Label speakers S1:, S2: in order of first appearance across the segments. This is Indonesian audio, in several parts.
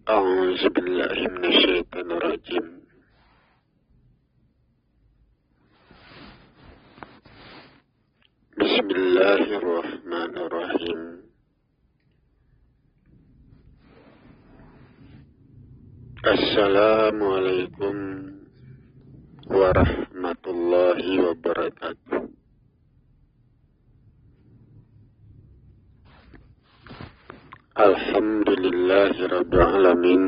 S1: أعوذ بالله من الشيطان الرجيم. بسم الله الرحمن الرحيم. السلام عليكم ورحمة الله وبركاته. Alhamdulillahi Rabbil Alamin.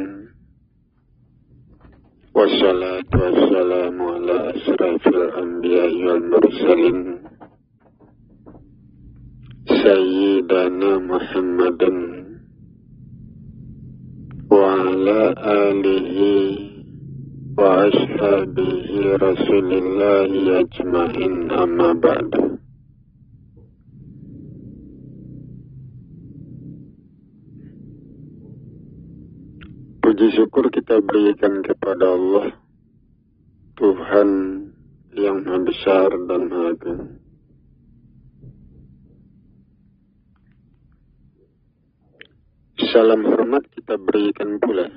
S1: Wassalatu wassalamu ala asrafil anbiya'i wal mursalin Sayyidana Muhammadin wa ala alihi wa ashabihi rasulillahi ajma'in, amma ba'du. Puji syukur kita berikan kepada Allah, Tuhan yang Maha Besar dan Maha Agung. Salam hormat kita berikan pula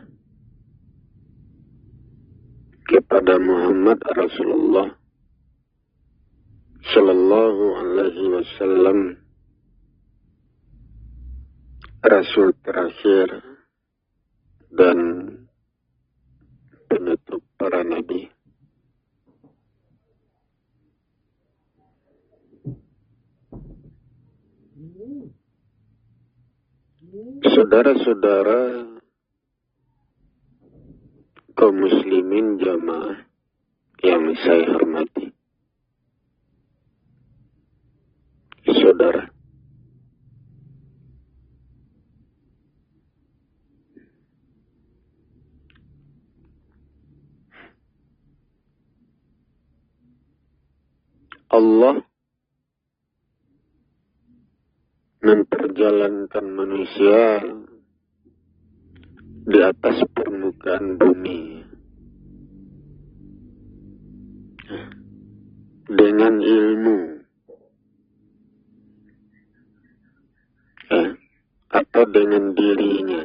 S1: kepada Muhammad Rasulullah Sallallahu Alaihi Wasallam, Rasul terakhir dan penutup para nabi. Saudara-saudara kaum muslimin jamaah yang saya hormati, saudara, Allah memperjalankan manusia di atas permukaan bumi dengan ilmu atau dengan dirinya.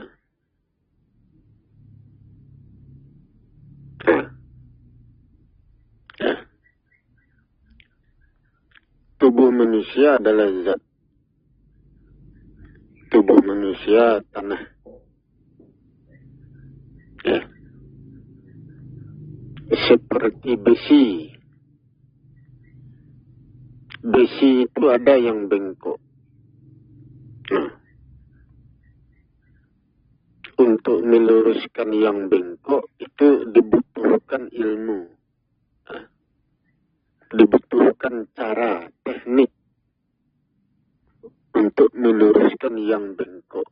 S1: Tubuh manusia adalah zat. Tubuh manusia tanah. Seperti besi. Besi itu ada yang bengkok. Untuk meluruskan yang bengkok itu dibutuhkan ilmu. Dibutuhkan cara, teknik untuk meluruskan yang bengkok.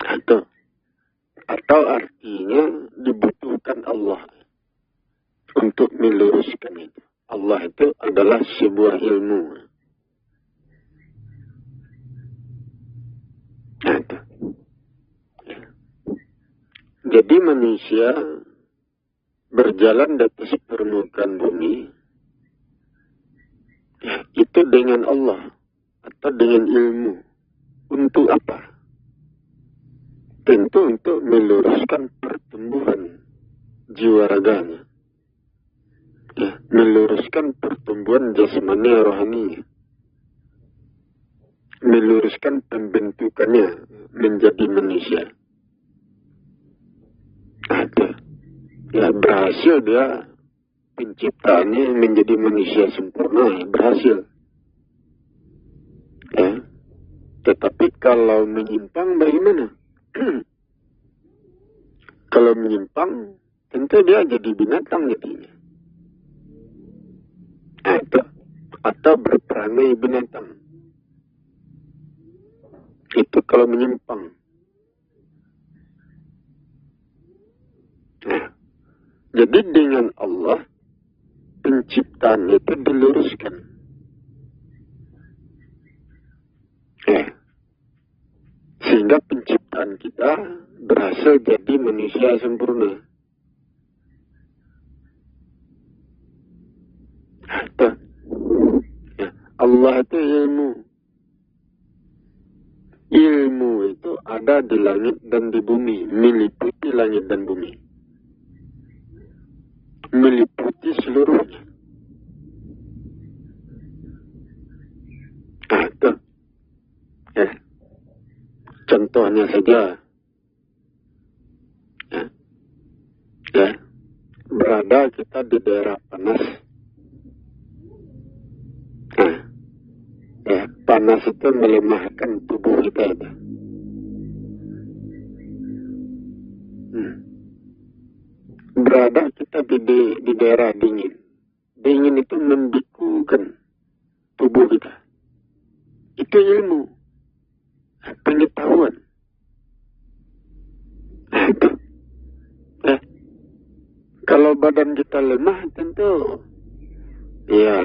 S1: Atau artinya dibutuhkan Allah untuk meluruskan itu. Allah itu adalah sebuah ilmu. Jadi manusia berjalan di atas permukaan bumi itu dengan Allah atau dengan ilmu. Untuk apa? Tentu untuk meluruskan pertumbuhan jiwa raganya, meluruskan pertumbuhan jasmani rohaninya, meluruskan pembentukannya menjadi manusia. Berhasil dia penciptaannya menjadi manusia sempurna, berhasil. Tetapi kalau menyimpang bagaimana? Kalau menyimpang, tentu dia jadi binatang jadinya. Atau berperangai binatang. Itu kalau menyimpang. Jadi dengan Allah, penciptaan itu diluruskan. Sehingga penciptaan kita berhasil jadi manusia sempurna. Allah itu ilmu. Ilmu itu ada di langit dan di bumi, meliputi langit dan bumi. Meliputi seluruhnya. Nah, itu. Ya. Contohnya saja. Ya. Berada kita di daerah panas. Nah, ya, panas itu melemahkan tubuh kita itu. Berada kita di daerah dingin. Dingin itu membikukan tubuh kita. Itu ilmu. Pengetahuan. Nah, itu. Ya. Kalau badan kita lemah tentu ya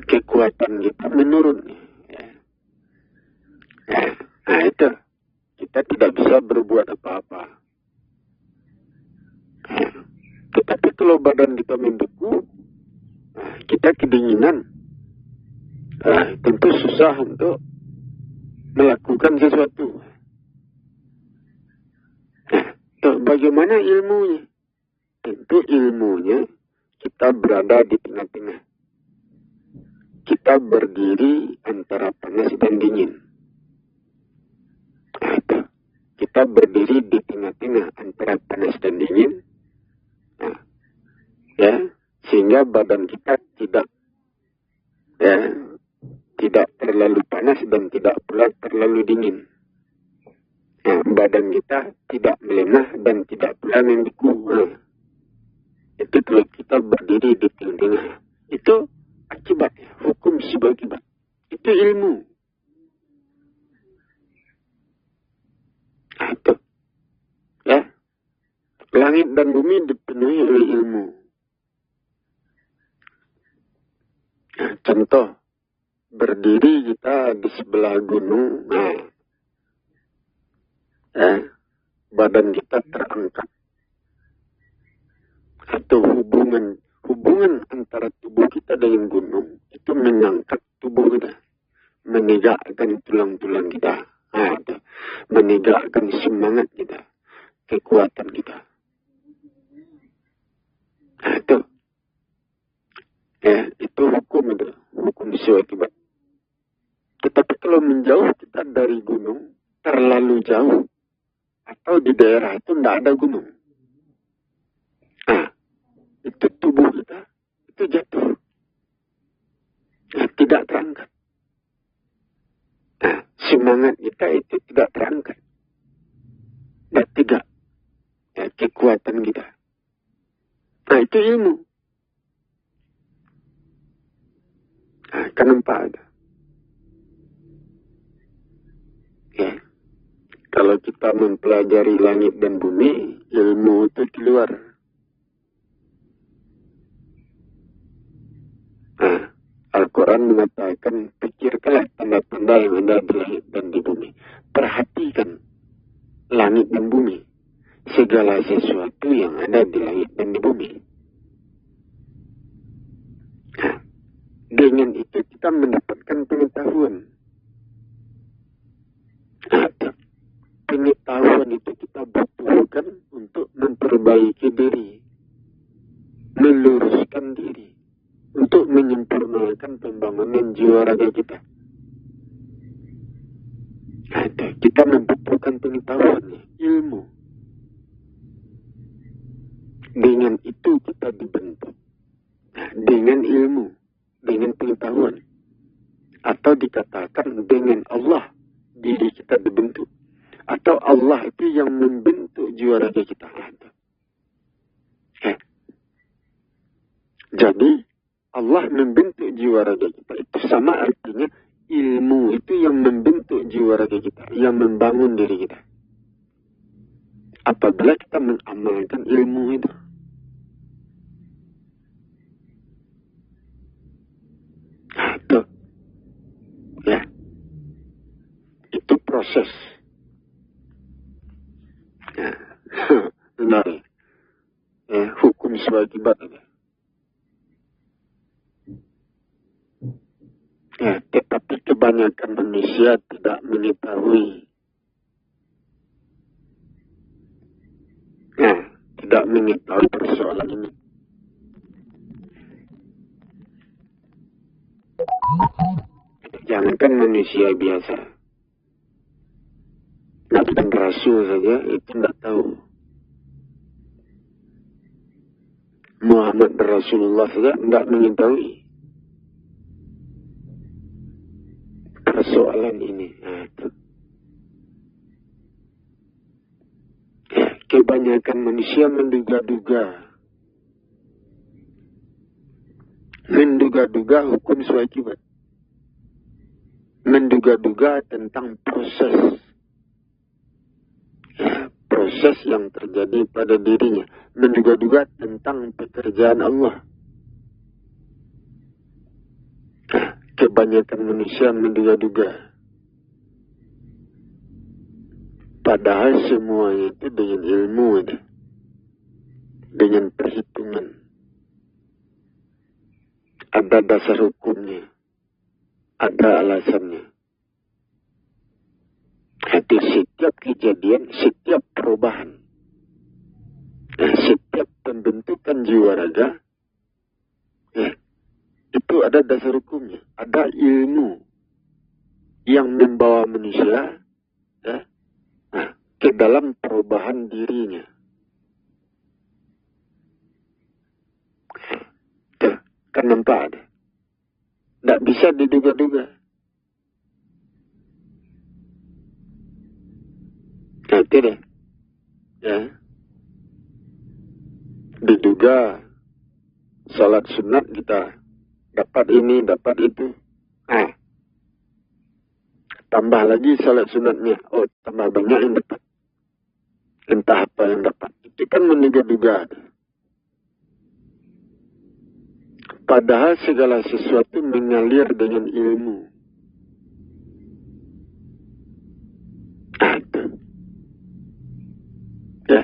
S1: kekuatan kita menurun. Ya. Nah, itu. Kita tidak bisa berbuat apa-apa. Tetapi kalau badan kita membeku, kita kedinginan, tentu susah untuk melakukan sesuatu. Bagaimana ilmunya? Tentu ilmunya kita berada di tengah-tengah. Kita berdiri antara panas dan dingin. Kita berdiri di tengah-tengah antara panas dan dingin. Sehingga badan kita tidak terlalu panas dan tidak pula terlalu dingin. Badan kita tidak melemah dan tidak pula membeku. Itu kalau kita berdiri di tengah-tengah. Itu akibatnya, hukum sebab akibat. Itu ilmu. Itu. Ya. Langit dan bumi dipenuhi oleh ilmu. Contoh, berdiri kita di sebelah gunung, badan kita terangkat. Atau hubungan antara tubuh kita dengan gunung itu mengangkat tubuh kita, menegakkan tulang-tulang kita, menegakkan semangat kita, kekuatan kita. Itu. Itu hukum itu. Hukum sebab akibat. Tetapi kalau menjauh kita dari gunung, terlalu jauh, atau di daerah itu tidak ada gunung. Itu tubuh kita, itu jatuh. Tidak terangkat. Semangat kita itu tidak terangkat. Dan tidak. Kekuatan kita. Itu ilmu. Kenapa ada? Kalau kita mempelajari langit dan bumi, ilmu itu di luar. Al-Quran mengatakan, pikirkanlah tanda-tanda yang ada di langit dan di bumi. Perhatikan langit dan bumi. Segala sesuatu yang ada di langit dan di bumi. Dengan itu kita mendapatkan pengetahuan. Pengetahuan itu kita butuhkan untuk memperbaiki diri, meluruskan diri, untuk menyempurnakan pembangunan jiwa raga kita. Kita membutuhkan pengetahuan, ilmu. Dengan itu kita dibentuk. Dengan ilmu, dengan pengetahuan. Atau dikatakan dengan Allah diri kita dibentuk. Atau Allah itu yang membentuk jiwa raga kita. Jadi Allah membentuk jiwa raga kita. Itu sama artinya ilmu itu yang membentuk jiwa raga kita. Yang membangun diri kita. Apabila kita mengamalkan ilmu itu. Itu. Itu proses. Benar. Hukum sebab akibat. Tetapi kebanyakan manusia tidak mengetahui tidak mengetahui persoalan ini. Jangankan manusia biasa, Nabi dan Rasul saja itu tidak tahu. Muhammad dan Rasulullah saja tidak mengetahui persoalan ini. Nah, itu. Ya, kebanyakan manusia menduga-duga hukum sewajibat, menduga-duga tentang proses, ya, proses yang terjadi pada dirinya, menduga-duga tentang pekerjaan Allah. Nah, kebanyakan manusia menduga-duga, padahal semuanya itu dengan ilmu, dengan perhitungan. Ada dasar hukumnya, ada alasannya. Jadi setiap kejadian, setiap perubahan, setiap pembentukan jiwa raga, ya, itu ada dasar hukumnya, ada ilmu yang membawa manusia, ya, ke dalam perubahan dirinya. Kan nampak ada. Tidak bisa diduga-duga. Nah, itu deh. Ya. Diduga salat sunat kita dapat ini, dapat itu. Nah, tambah lagi salat sunatnya. Oh, tambah banyak yang dapat. Entah apa yang dapat. Itu kan menduga-duga. Padahal segala sesuatu mengalir dengan ilmu. Ada. Ya.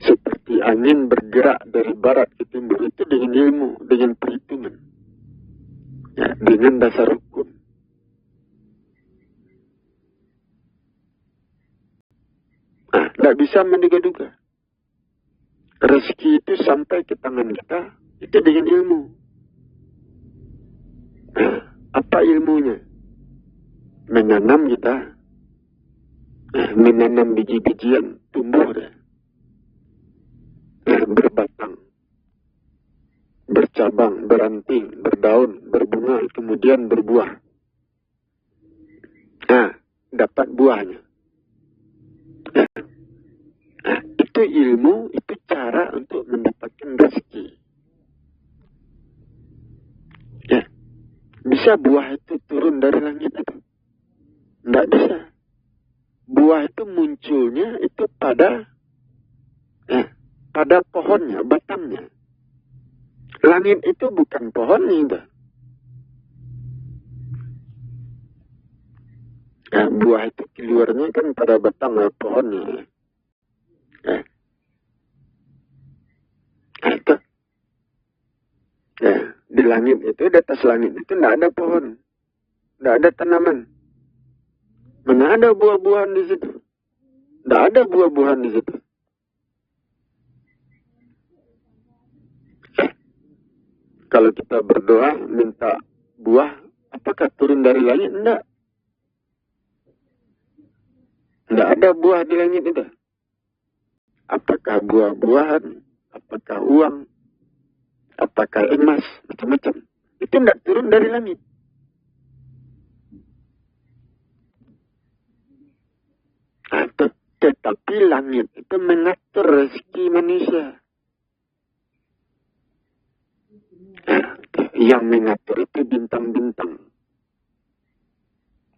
S1: Seperti angin bergerak dari barat ke timur itu dengan ilmu, dengan perhitungan. Ya, dengan dasar hukum. Nah, tidak bisa menduga-duga. Rezeki itu sampai ke tangan kita, itu dengan ilmu. Nah, apa ilmunya? Menanam kita, menanam biji-bijian, tumbuh, berbatang, bercabang, beranting, berdaun, berbunga, kemudian berbuah. Nah, dapat buahnya. Nah, itu ilmu, itu cara untuk mendapatkan rezeki. Ya. Bisa buah itu turun dari langit itu? Tidak bisa. Buah itu munculnya itu pada pohonnya, batangnya. Langit itu bukan pohonnya itu. Ya, buah itu keluarnya kan pada batang pohonnya. Ya. Itu. Ya, di langit itu, di atas langit itu tidak ada pohon. Tidak ada tanaman. Mana ada buah-buahan di situ? Tidak ada buah-buahan di situ. Kalau kita berdoa, minta buah, apakah turun dari langit? Tidak. Tidak ada buah di langit itu. Apakah buah-buahan? Apakah uang? Apakah emas? Macam-macam. Itu tidak turun dari langit. Tetapi langit itu mengatur rezeki manusia. Yang mengatur itu bintang-bintang.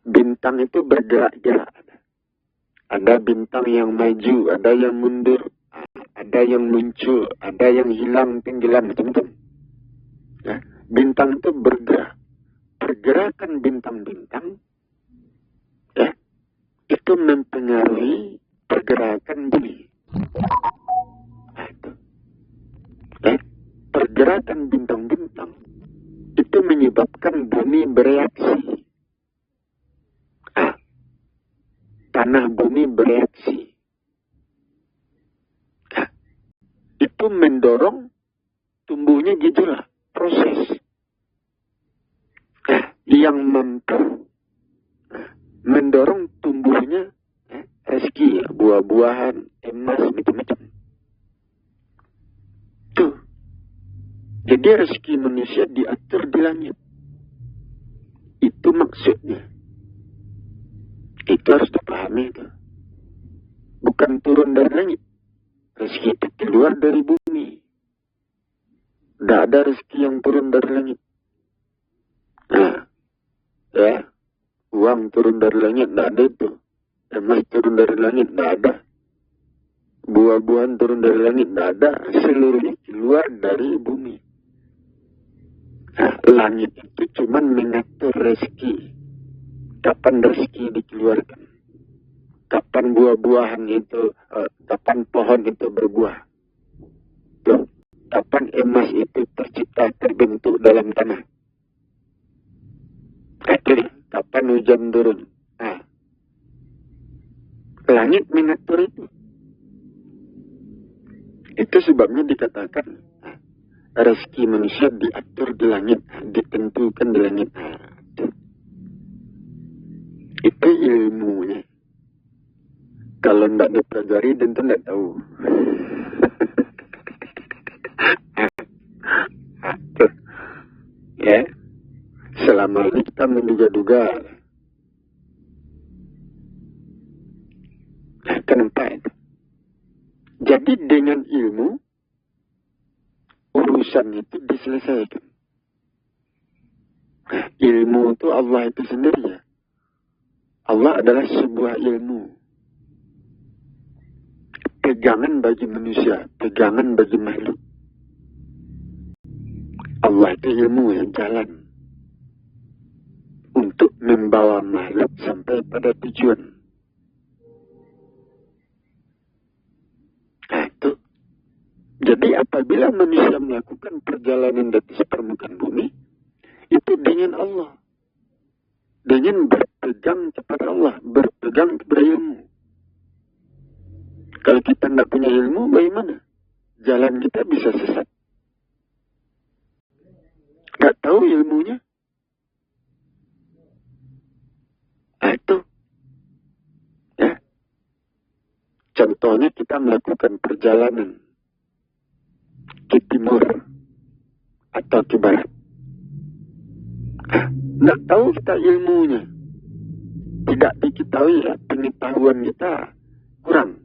S1: Bintang itu bergerak-gerak. Ada bintang yang maju, ada yang mundur, ada yang muncul, ada yang hilang, tenggelam, macam-macam. Ya, bintang itu bergerak. Pergerakan bintang-bintang, ya, itu mempengaruhi pergerakan bumi. Ya, pergerakan bintang-bintang itu menyebabkan bumi bereaksi. Tanah bumi bereaksi. itu mendorong tumbuhnya gitulah proses. Yang mampu mendorong tumbuhnya rezeki, buah-buahan, emas, macam-macam. Tuh. Jadi rezeki manusia diatur di langit. Itu maksudnya. Itu harus dipahami itu. Bukan turun dari langit. Rezeki itu keluar dari bumi. Tidak ada rezeki yang turun dari langit. Nah, ya, uang turun dari langit, tidak ada itu. Emas turun dari langit, tidak ada. Buah-buahan turun dari langit, tidak ada. Seluruhnya keluar dari bumi. Nah, langit itu cuma mengatur rezeki. Kapan rezeki dikeluarkan? Kapan buah-buahan itu, kapan pohon itu berbuah? Tuh, kapan emas itu tercipta, terbentuk dalam tanah? Kapan hujan turun? Nah, langit mengatur itu. Itu sebabnya dikatakan rezeki manusia diatur di langit, ditentukan di langit. Itu ilmunya. Kalau tidak dipelajari, tentu tidak tahu. Ya, selama ini kita menduga-duga. Kenapa itu? Jadi dengan ilmu, urusan itu diselesaikan. Ilmu itu Allah itu sendiri ya. Allah adalah sebuah ilmu. Pegangan bagi manusia, pegangan bagi makhluk. Allah itu ilmu yang jalan untuk membawa makhluk sampai pada tujuan. Nah, itu. Jadi apabila manusia melakukan perjalanan di atas permukaan bumi, itu dengan Allah. Dengan berpegang kepada Allah, berpegang kepada ilmu. Kalau kita tidak punya ilmu, bagaimana? Jalan kita bisa sesat. Tidak tahu ilmunya. Nah, itu. Ya. Contohnya kita melakukan perjalanan ke timur atau ke barat. Tidak tahu kita ilmunya. Tidak diketahui ya, pengetahuan kita kurang.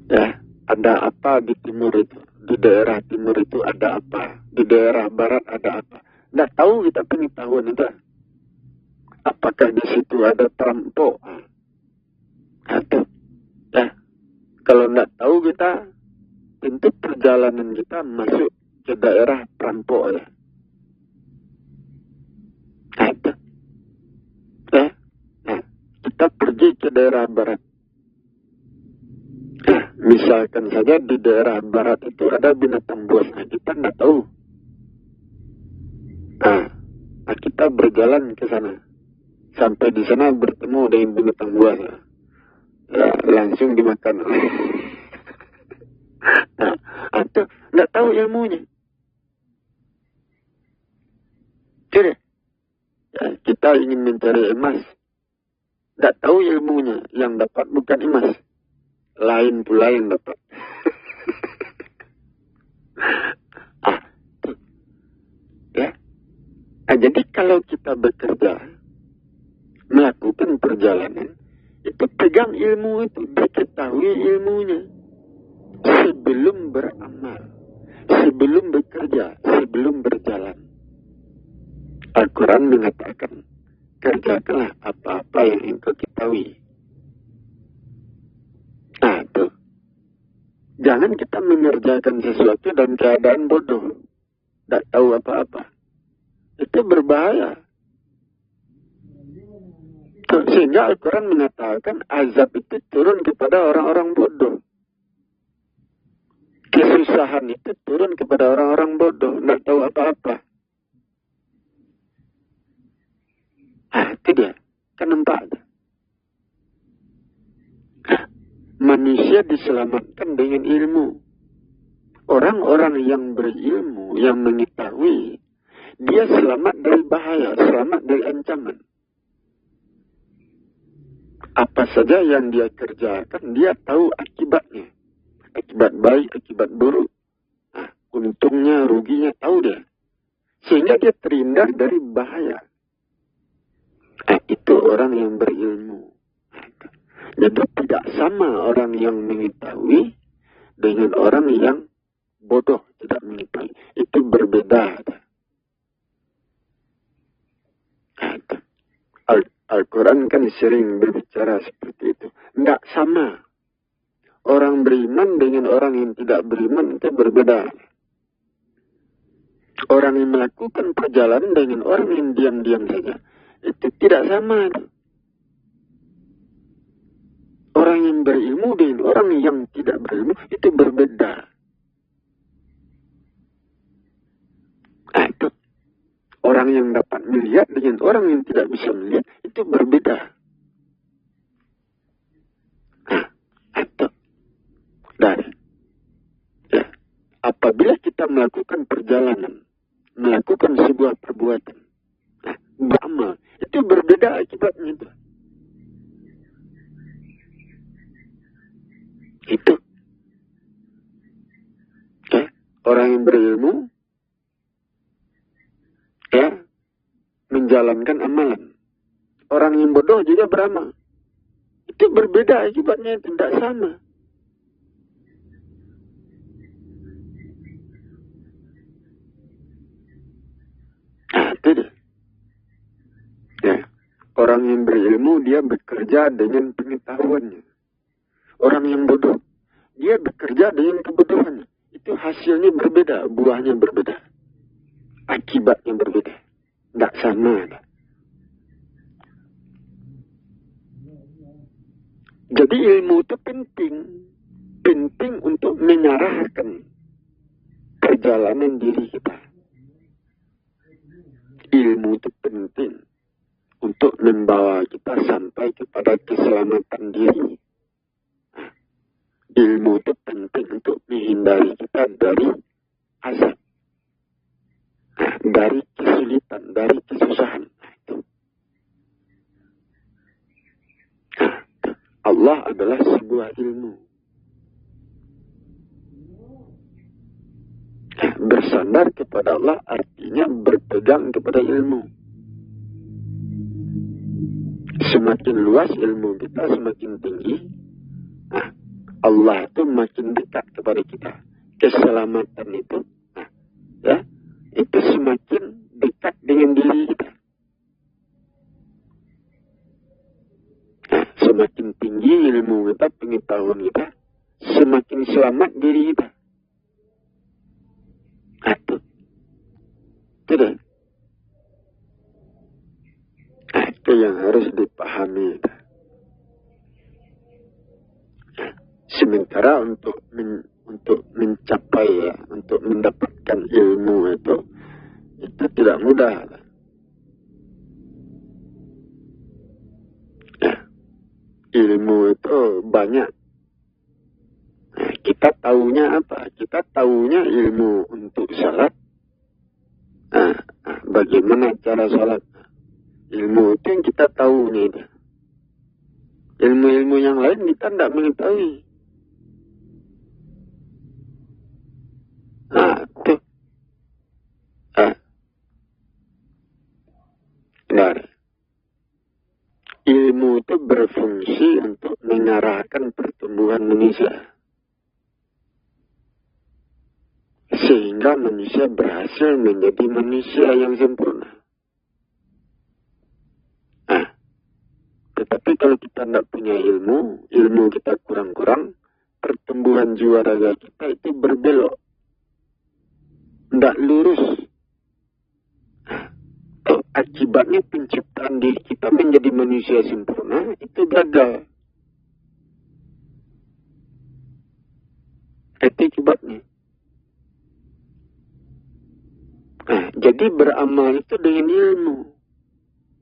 S1: Ya, ada apa di timur itu? Di daerah timur itu ada apa? Di daerah barat ada apa? Tidak tahu kita pengetahuan itu. Apakah di situ ada perampok? Atau, ya, kalau tidak tahu kita, tentu perjalanan kita masuk ke daerah perampok ya. Ada. Ya. Nah, kita pergi ke daerah barat. Nah, misalkan saja di daerah barat itu ada binatang buas. Nah, kita tidak tahu. Nah, kita berjalan ke sana. Sampai di sana bertemu dengan binatang buas. Ya, langsung dimakan. Nah, atau tidak tahu ilmunya. Jadi, ya, kita ingin mencari emas. Tidak tahu ilmunya. Yang dapat bukan emas. Lain pula yang dapat. Ya. Jadi kalau kita bekerja, melakukan perjalanan, itu pegang ilmu itu. Diketahui ilmunya. Sebelum beramal. Sebelum bekerja. Sebelum berjalan. Al-Quran mengatakan, kerjakanlah apa-apa yang engkau ketahui. Nah, tuh. Jangan kita mengerjakan sesuatu dalam keadaan bodoh. Tidak tahu apa-apa. Itu berbahaya. Sehingga Al-Quran mengatakan azab itu turun kepada orang-orang bodoh. Kesusahan itu turun kepada orang-orang bodoh. Tidak tahu apa-apa. Itu dia. Kan nampak. Manusia diselamatkan dengan ilmu. Orang-orang yang berilmu, yang mengetahui, dia selamat dari bahaya, selamat dari ancaman. Apa saja yang dia kerjakan, dia tahu akibatnya. Akibat baik, akibat buruk. Nah, untungnya, ruginya tahu dia. Sehingga dia terhindar dari bahaya. Nah, itu orang yang berilmu. Jadi tidak sama orang yang mengetahui dengan orang yang bodoh, tidak mengetahui. Itu berbeda. Al-Quran kan sering berbicara seperti itu. Tidak sama. Orang beriman dengan orang yang tidak beriman itu berbeda. Orang yang melakukan perjalanan dengan orang yang diam-diam saja. Itu tidak sama. Orang yang berilmu dengan orang yang tidak berilmu itu berbeda. Nah, itu. Orang yang dapat melihat dengan orang yang tidak bisa melihat itu berbeda. Nah, atau dari ya, apabila kita melakukan perjalanan, melakukan sebuah perbuatan, nah, beramal, itu berbeda akibatnya itu. Itu. Ya, orang yang berilmu ya, menjalankan amalan. Orang yang bodoh juga beramal. Itu berbeda akibatnya, tidak sama. Nah, itu dia. Ya, orang yang berilmu dia bekerja dengan pengetahuannya. Orang yang bodoh dia bekerja dengan kebodohannya. Itu hasilnya berbeda, buahnya berbeda. Akibatnya berbeda. Tidak sama. Jadi ilmu itu penting. Penting untuk mengarahkan perjalanan diri kita. Ilmu itu penting untuk membawa kita sampai kepada keselamatan diri. Ilmu itu penting untuk menghindari kita dari azab. Dari kesulitan, dari kesusahan. Allah adalah sebuah ilmu. Bersandar kepada Allah artinya berpegang kepada ilmu. Semakin luas ilmu kita, semakin tinggi. Allah itu makin dekat kepada kita. Keselamatan itu, ya, itu semakin dekat dengan diri kita. Nah, semakin tinggi ilmu kita, pengetahuan kita, semakin selamat diri kita. Itu. Tidak. Itu yang harus dipahami. Sementara untuk mencapai ya, untuk mendapatkan ilmu itu tidak mudah. Ya, ilmu itu banyak. Nah, kita tahunya apa? Kita tahunya ilmu untuk salat. Bagaimana cara salat? Ilmu itu yang kita tahu nih. Ilmu-ilmu yang lain kita tidak mengetahui. Itu. Benar. Ilmu itu berfungsi untuk mengarahkan pertumbuhan manusia. Sehingga manusia berhasil menjadi manusia yang sempurna. Tetapi kalau kita tidak punya ilmu kita kurang-kurang, pertumbuhan jiwa raga kita itu berbelok. Tidak lurus. Akibatnya penciptaan diri kita menjadi manusia sempurna itu gagal. Itu akibatnya. Jadi beramal itu dengan ilmu.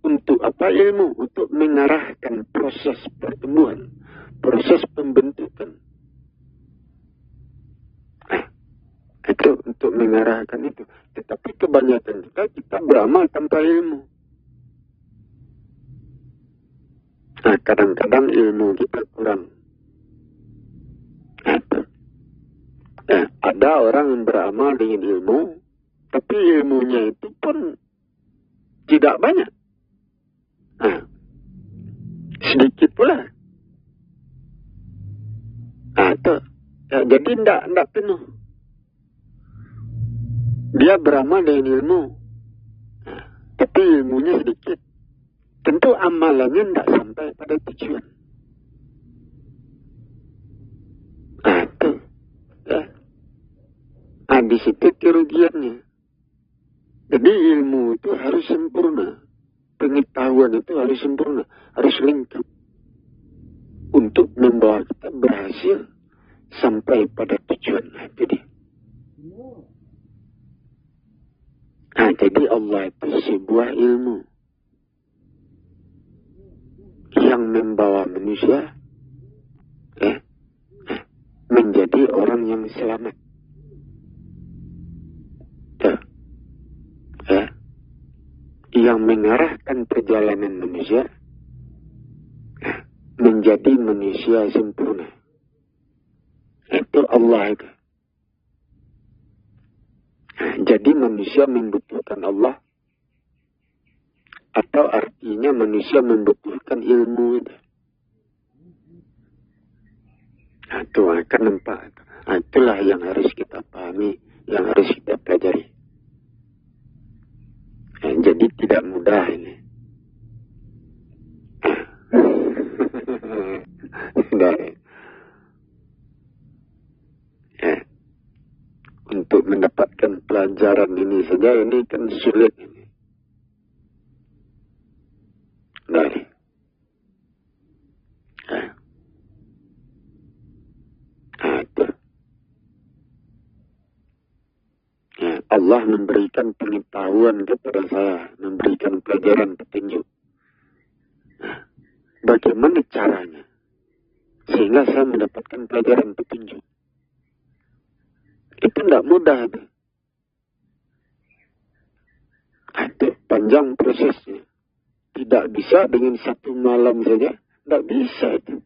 S1: Untuk apa ilmu? Untuk mengarahkan proses pertumbuhan, proses pembentukan. Itu untuk mengarahkan itu. Tetapi kebanyakan kita beramal tanpa ilmu. Nah, kadang-kadang ilmu kita kurang. Ada orang yang beramal dengan ilmu, tapi ilmunya itu pun tidak banyak. Nah, sedikit pula. Jadi tidak penuh. Dia beramal dengan ilmu, tapi ilmunya sedikit. Tentu amalannya tidak sampai pada tujuan. Di situ kerugiannya. Jadi ilmu itu harus sempurna. Pengetahuan itu harus sempurna. Harus lengkap. Untuk membawa kita berhasil sampai pada tujuan. Jadi Allah itu sebuah ilmu yang membawa manusia menjadi orang yang selamat. Yang mengarahkan perjalanan manusia menjadi manusia sempurna. Itu Allah itu. Jadi manusia membutuhkan Allah, atau artinya manusia membutuhkan ilmu itu. Itu akan nampak. Itulah yang harus kita pahami, yang harus kita pelajari. Jadi tidak mudah ini. Untuk mendapatkan pelajaran ini saja, ini kan sulit ini. Allah memberikan pengetahuan kepada saya, memberikan pelajaran petunjuk. Bagaimana caranya sehingga saya mendapatkan pelajaran petunjuk? Itu tidak mudah. Itu panjang prosesnya. Tidak bisa dengan satu malam saja. Tidak bisa itu.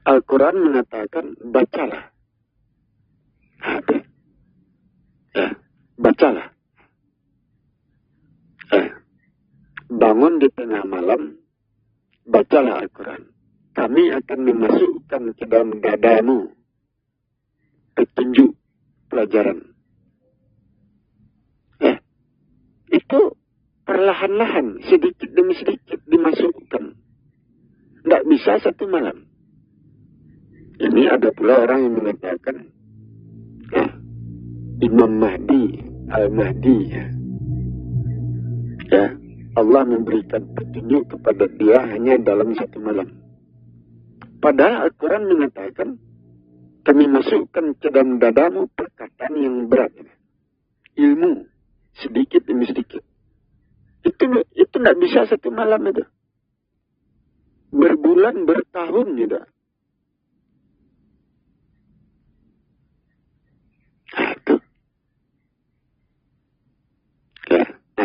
S1: Al-Quran mengatakan, bacalah. Bacalah. Bangun di tengah malam, bacalah Al-Quran. Kami akan memasukkan ke dalam dadamu petunjuk pelajaran. Itu perlahan-lahan, sedikit demi sedikit dimasukkan. Tidak bisa satu malam. Ini ada pula orang yang mengatakan, Imam Mahdi, Al-Mahdi, Allah memberikan petunjuk kepada dia hanya dalam satu malam. Padahal Al-Quran mengatakan, kami masukkan ke dalam dadamu perkataan yang berat. Ilmu, sedikit demi sedikit. Itu tidak bisa satu malam itu. Berbulan, bertahun juga.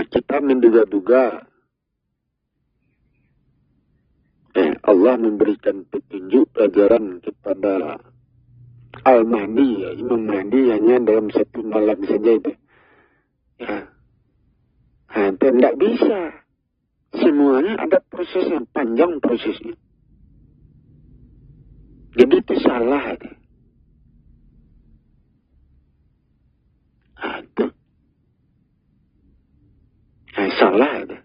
S1: Kita menduga-duga Allah memberikan petunjuk pelajaran kepada Al-Mahdi, Imam Mahdi hanya dalam satu malam saja itu. Itu tidak bisa. Semuanya ada proses yang panjang prosesnya. Jadi itu salah. Salah ada.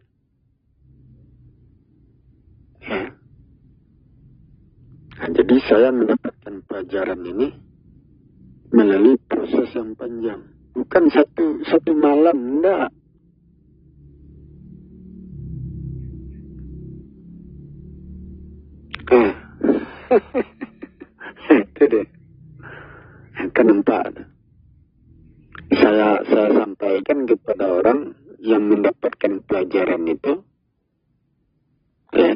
S1: Jadi saya mendapatkan pelajaran ini melalui proses yang panjang. Bukan satu malam, enggak. Itu deh. Kenapa? Saya sampaikan kepada orang yang mendapatkan pelajaran itu,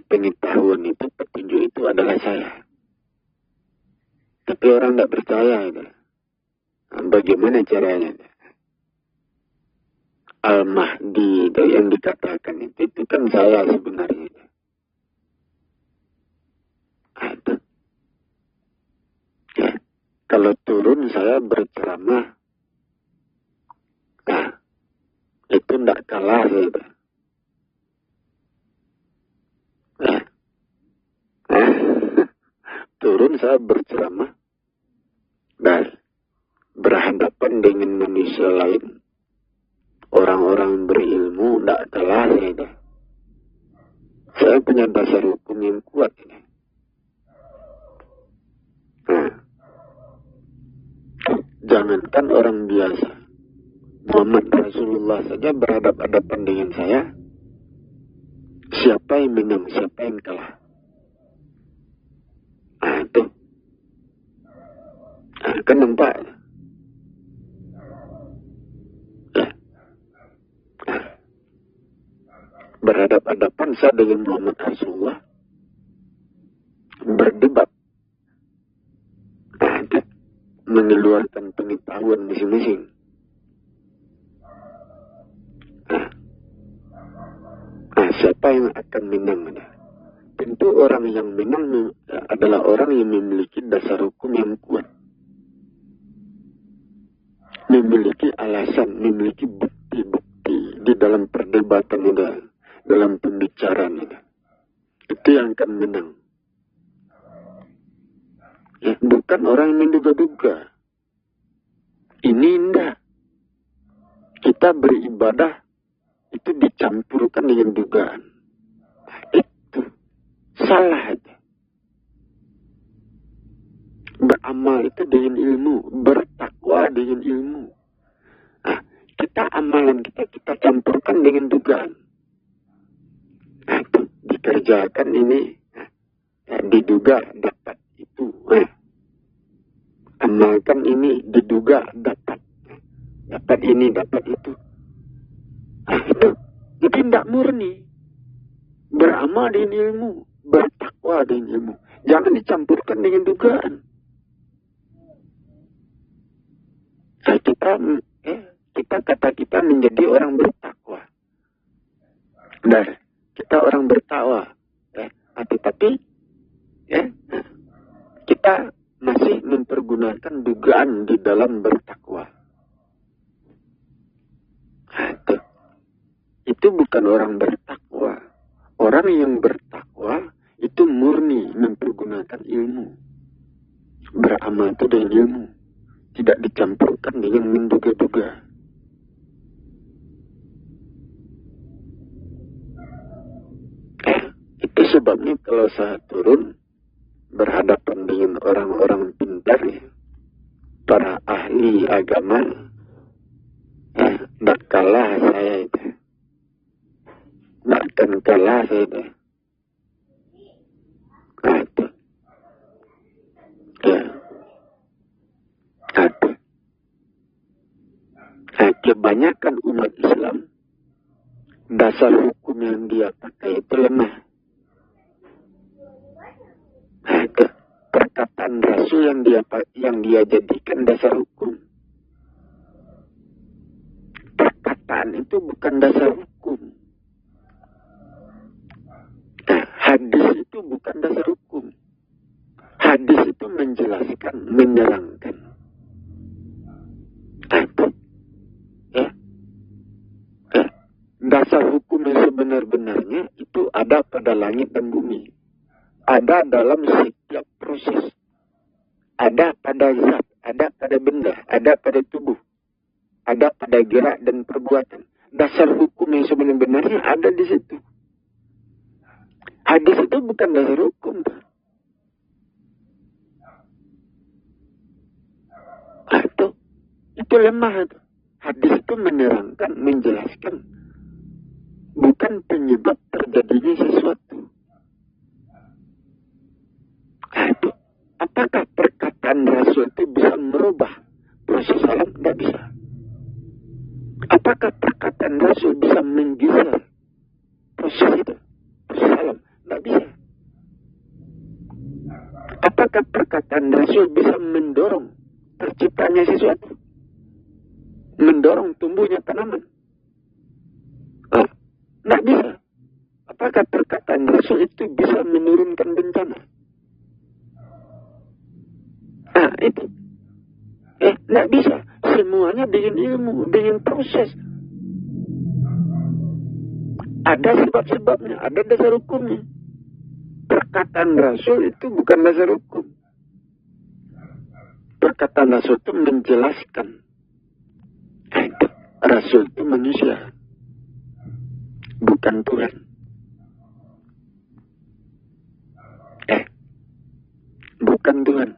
S1: pengetahuan itu, petunjuk itu adalah saya. Tapi orang tidak percaya itu. Nah, bagaimana caranya? Al-Mahdi itu yang dikatakan itu kan saya sebenarnya. Ada. Ya. Kalau turun saya berceramah. Nah, itu tidak kalah gitu. Nah. Turun saya berceramah. Dan berhadapan dengan manusia lain. Orang-orang berilmu tidak kalah gitu. Saya punya dasar hukum yang kuat ini. Nah, jangankan orang biasa, Muhammad Rasulullah saja berhadapan-hadapan dengan saya. Siapa yang menang, siapa yang kalah? Nah, itu. Nah, kan nampak. Ya. Nah, berhadapan-hadapan saya dengan Muhammad Rasulullah. Berdebat. Nah, itu. Mengeluarkan pengetahuan masing-masing. Nah, siapa yang akan menang? Tentu orang yang menang adalah orang yang memiliki dasar hukum yang kuat. Memiliki alasan, memiliki bukti-bukti di dalam perdebatan itu, dalam pembicaraan itu. Itu yang akan menang. Ya, bukan orang yang menduga-duga. Ini indah. Kita beribadah itu dicampurkan dengan dugaan. Itu salah itu. Beramal itu dengan ilmu, bertakwa dengan ilmu. Nah, amalan kita campurkan dengan dugaan. Nah, itu dikerjakan ini, diduga dapat itu. Amalkan ini diduga dapat ini, dapat itu. Nah, itu tidak murni. Beramal dengan ilmu, bertakwa dengan ilmu. Jangan dicampurkan dengan dugaan. Nah, kita menjadi orang bertakwa. Dan kita orang bertakwa. Tapi kita masih mempergunakan dugaan di dalam bertakwa. Itu bukan orang bertakwa. Orang yang bertakwa itu murni mempergunakan ilmu. Beramal itu dengan ilmu. Tidak dicampurkan dengan menduga-duga. Itu sebabnya kalau saya turun berhadapan dengan orang-orang pintar, para ahli agama, tidak kalah saya itu. Tidak akan kalah saya itu. Itu. Ya. Itu. Kebanyakan umat Islam, dasar hukum yang dia pakai itu lemah. Perkataan Rasul yang dia jadikan dasar hukum. Perkataan itu bukan dasar hukum. Hadis itu bukan dasar hukum. Hadis itu menjelaskan, menerangkan. Itu dasar hukum yang sebenar-benarnya itu ada pada langit dan bumi. Ada dalam setiap proses. Ada pada zat, ada pada benda, ada pada tubuh. Ada pada gerak dan perbuatan. Dasar hukum yang sebenarnya ada di situ. Hadis itu bukan dasar hukum. Itu lemah. Hadis itu menerangkan, menjelaskan. Bukan penyebab terjadinya sesuatu. Apakah perkataan Rasul itu bisa merubah proses alam? Tidak bisa. Apakah perkataan Rasul bisa menggeser proses itu? Proses alam? Tidak bisa. Apakah apakah perkataan Rasul bisa mendorong terciptanya sesuatu? Mendorong tumbuhnya tanaman? Tidak bisa. Apakah perkataan Rasul itu bisa menurunkan bencana? Itu. Tidak bisa. Semuanya dengan ilmu, dengan proses. Ada sebab-sebabnya, ada dasar hukumnya. Perkataan Rasul itu bukan dasar hukum. Perkataan Rasul itu menjelaskan. Rasul itu manusia, bukan Tuhan. Bukan Tuhan.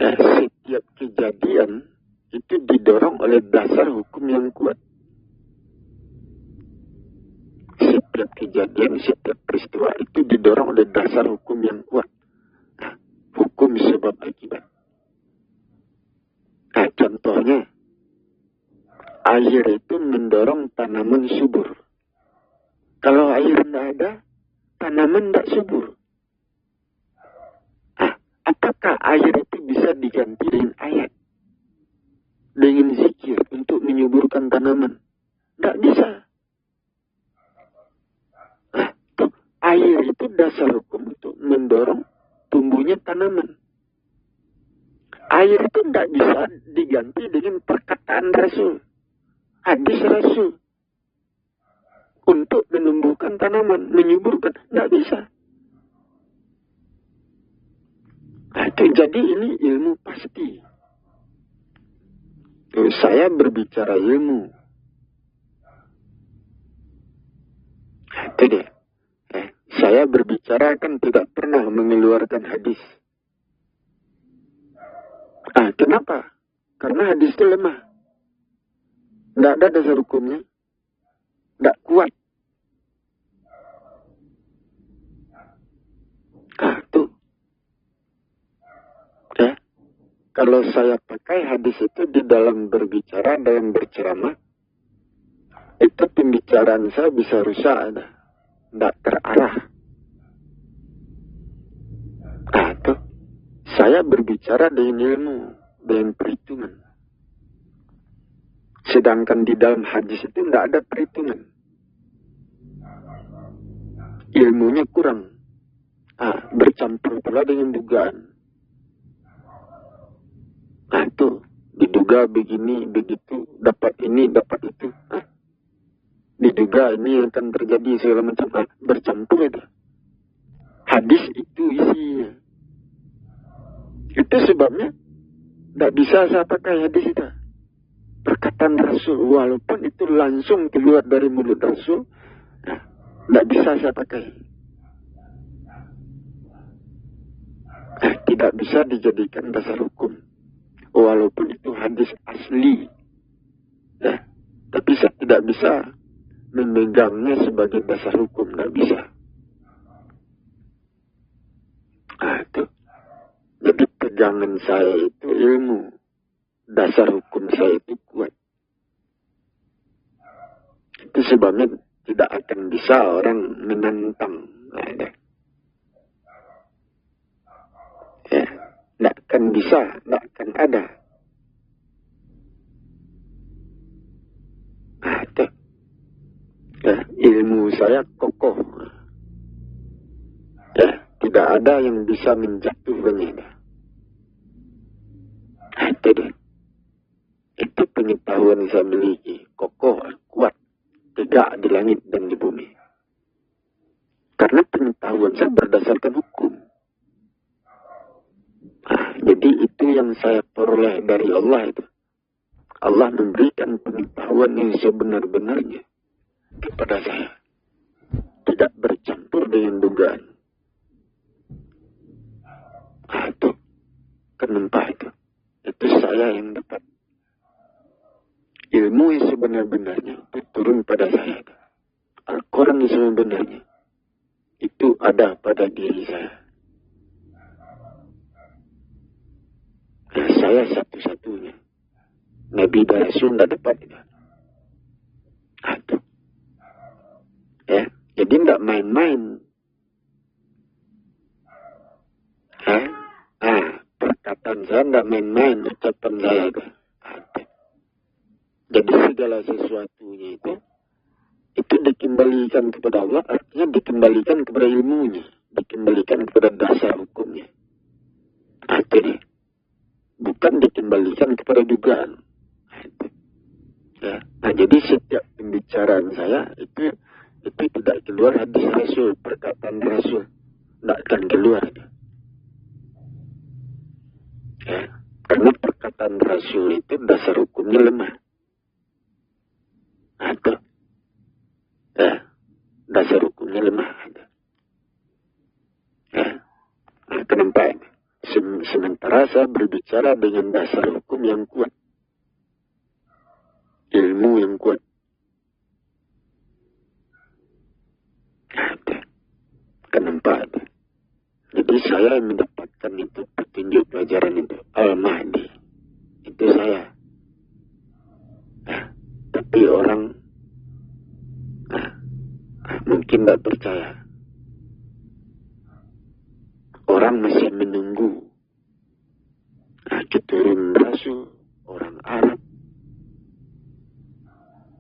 S1: Setiap kejadian itu didorong oleh dasar hukum yang kuat. Setiap kejadian, setiap peristiwa itu didorong oleh dasar hukum yang kuat. Hukum sebab akibat. Contohnya, air itu mendorong tanaman subur. Kalau air tidak ada, tanaman tidak subur. Apakah air itu bisa diganti dengan ayat? Dengan zikir untuk menyuburkan tanaman? Tidak bisa. Air itu dasar hukum untuk mendorong tumbuhnya tanaman. Air itu tidak bisa diganti dengan perkataan Rasul, hadis Rasul, untuk menumbuhkan tanaman, menyuburkan. Tidak bisa. Jadi ini ilmu pasti. Saya berbicara ilmu. Itu dia. Saya berbicara kan tidak pernah mengeluarkan hadis. Kenapa? Karena hadis itu lemah. Tidak ada dasar hukumnya. Tidak kuat. Tuh. Kalau saya pakai hadis itu di dalam berbicara, dalam berceramah, itu pembicaraan saya bisa rusak. Tidak terarah. Tuh. Saya berbicara dengan ilmu, dengan perhitungan. Sedangkan di dalam hadis itu tidak ada perhitungan. Ilmunya kurang. Bercampur pula dengan dugaan. Itu diduga begini, begitu, dapat ini, dapat itu. Diduga ini akan terjadi segala macam. Bercampur itu. Hadis itu isinya. Itu sebabnya tidak bisa saya pakai hadis itu. Perkataan Rasul, walaupun itu langsung keluar dari mulut Rasul, tidak bisa saya pakai. Tidak bisa dijadikan dasar hukum. Walaupun itu hadis asli. Tapi saya tidak bisa memegangnya sebagai dasar hukum. Tidak bisa. Itu. Jadi pegangan saya itu ilmu. Dasar hukum saya itu kuat. Itu sebabnya tidak akan bisa orang menentang. Tidak akan bisa, tidak akan ada. Itu. Ilmu saya kokoh. Tidak ada yang bisa menjatuhkannya. Itu dia. Itu pengetahuan saya miliki. Kokoh, kuat. Tegak di langit dan di bumi. Karena pengetahuan saya berdasarkan hukum. Jadi itu yang saya peroleh dari Allah itu. Allah memberikan pengetahuan yang sebenar-benarnya kepada saya. Tidak bercampur dengan dugaan. Itu. Kenapa itu? Itu saya yang dapat. Ilmu yang sebenar-benarnya itu turun pada saya. Al-Quran yang sebenarnya itu ada pada diri saya. Saya satu-satunya. Nabi dan Rasul tidak dapat itu. Itu. Jadi tidak main-main perkataan saya tidak main-main, ucapan saya itu. Jadi segala sesuatunya itu dikembalikan kepada Allah, artinya dikembalikan kepada ilmunya, dikembalikan kepada dasar hukumnya. Artinya, bukan dikembalikan kepada dugaan. Ya. Nah, jadi setiap pembicaraan saya itu tidak keluar hadis Rasul, perkataan Rasul, tidak akan keluar. Ya. Karena perkataan Rasul itu dasar hukumnya lemah. Ada. Ya. Dasar hukumnya lemah. Ada. Ya. Nah, kenapa? Sementara saya berbicara dengan dasar hukum yang kuat. Ilmu yang kuat. Ada. Kenapa ada? Jadi saya mendapatkan itu petunjuk pelajaran itu. Al-Mahdi. Itu saya. Tapi orang mungkin tidak percaya. Orang masih menunggu keturunan Rasul, orang Arab.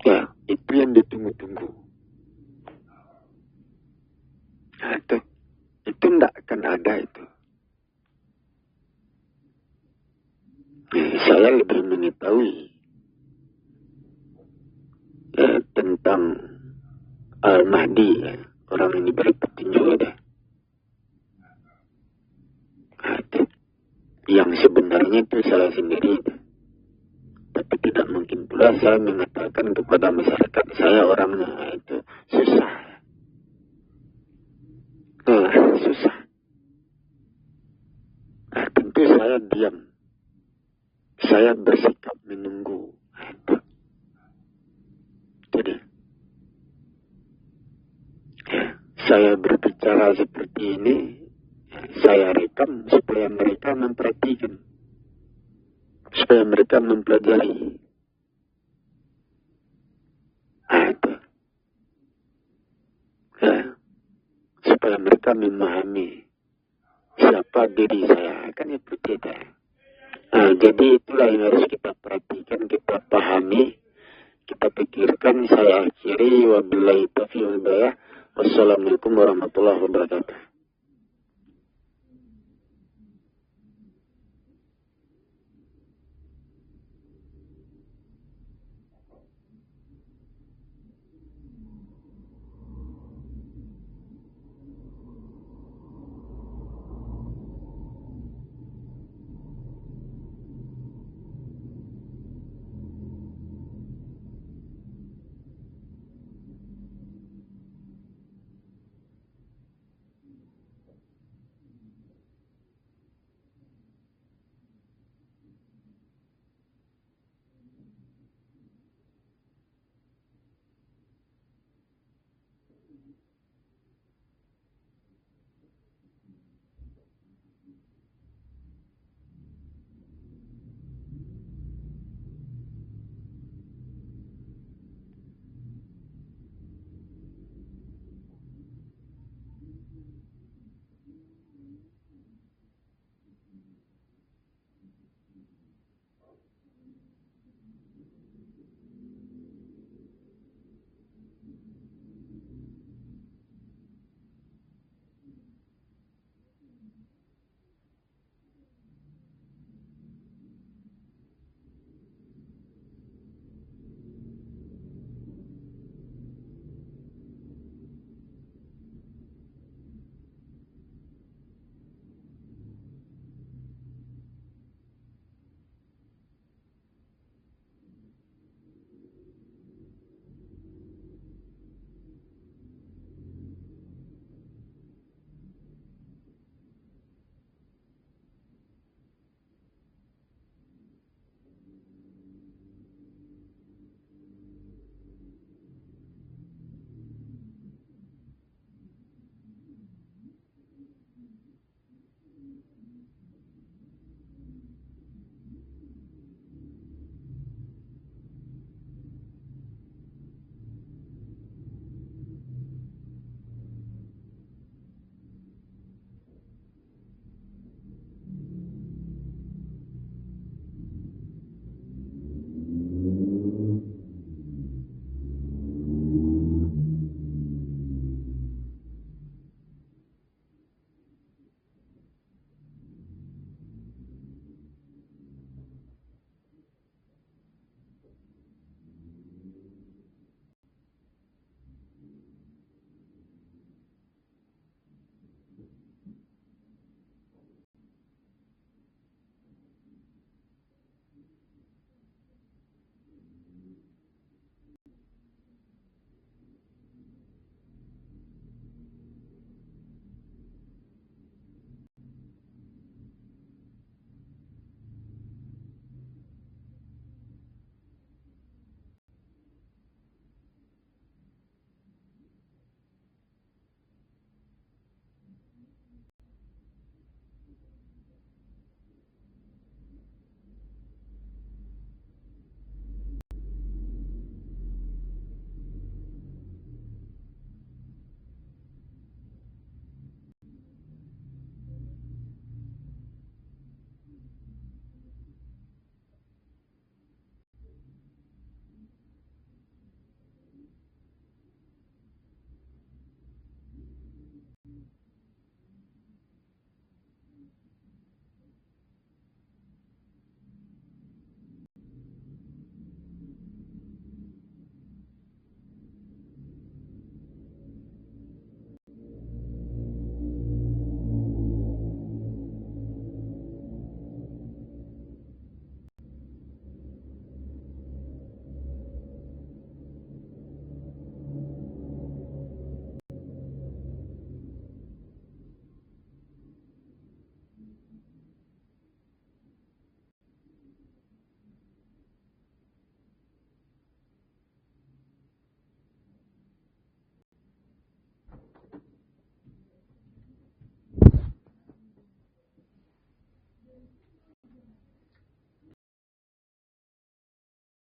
S1: Ya, itu yang ditunggu-tunggu. Itu tidak akan ada itu. Saya lebih mengetahui tentang Al-Mahdi. Orang ini beri petunjuk ada. Yang sebenarnya itu saya sendiri. Tapi tidak mungkin pula saya mengatakan kepada masyarakat saya orangnya itu susah. Susah. Tentu saya diam. Saya bersikap menunggu. Jadi, saya berbicara seperti ini, saya rekam supaya mereka memperhatikan, supaya mereka mempelajari. Supaya mereka memahami siapa diri saya, kan itu tidak. Jadi itulah yang harus kita perhatikan, kita pahami, kita pikirkan. Saya akhiri, wabillahi taufiq wal hidayah. Wassalamualaikum warahmatullahi wabarakatuh.